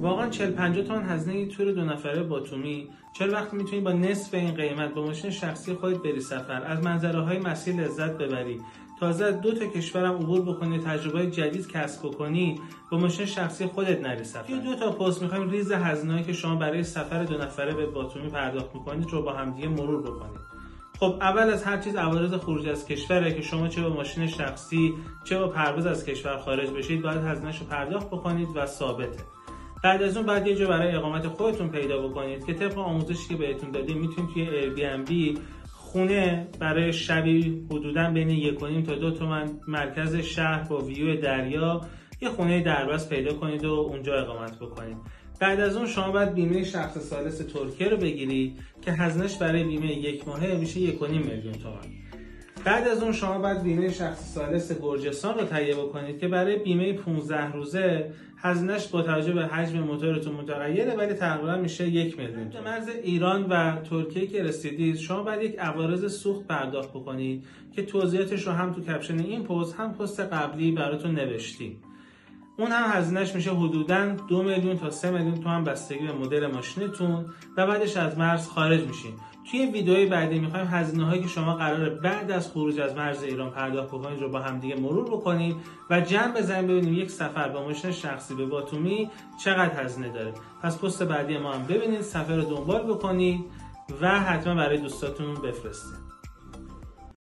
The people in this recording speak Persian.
واقعا 40-50 تومن هزینه یه تور 2 نفره باتومی، چرا وقتی میتونی با نصف این قیمت با ماشین شخصی خودت بری سفر، از منظره‌های مسیر لذت ببری، تازه 2 تا کشورم عبور بکنی، تجربه جدید کسب بکنی، با ماشین شخصی خودت نری سفر. توی 2 تا پست می‌خوایم ریز هزینه‌ای که شما برای سفر 2 نفره به باتومی پرداخت می‌کنید رو با هم دیگه مرور بکنید. خب اول از هر چیز عوارض خروج از کشوره که شما چه با ماشین شخصی چه با پرواز از کشور خارج بشید باید هزینه‌شو پرداخت بکنید و ثابته. بعد از اون بعد یه جا برای اقامت خودتون پیدا بکنید که طبق آموزشی که بهتون دادیم میتونید توی ایربی‌ان‌بی خونه برای شبی حدوداً بین 1.5 تا 2 تومن مرکز شهر با ویو دریا یه خونه دربست پیدا کنید و اونجا اقامت بکنید. بعد از اون شما باید بیمه شخص ثالث ترکیه رو بگیرید که هزینه‌اش برای بیمه 1 ماهه میشه 1.5 میلیون تومان. بعد از اون شما باید بیمه شخص ثالث گرجستان رو تهیه بکنید که برای بیمه 15 روزه هزینه‌اش با توجه به حجم موتورتون متغیره ولی تقریبا میشه 1 میلیون تومان. مرز ایران و ترکیه که رسیدید شما باید یک عوارض سوخت پرداخت بکنید که توضیحاتش رو هم تو کپشن این پست هم پست قبلی براتون نوشتیم. اون هم هزینه‌اش میشه حدوداً 2 میلیون تا 3 میلیون تومان بستگی به مدل ماشینتون و بعدش از مرز خارج میشین. توی ویدیوی بعدی میخوایم هزینه‌هایی که شما قراره بعد از خروج از مرز ایران پرداخت بکنید رو با هم دیگه مرور بکنیم و جمع بزنیم ببینیم یک سفر با ماشین شخصی به باتومی چقدر هزینه داره. پس پست بعدی ما هم ببینید، سفر رو دنبال بکنید و حتما برای دوستاتون بفرستید.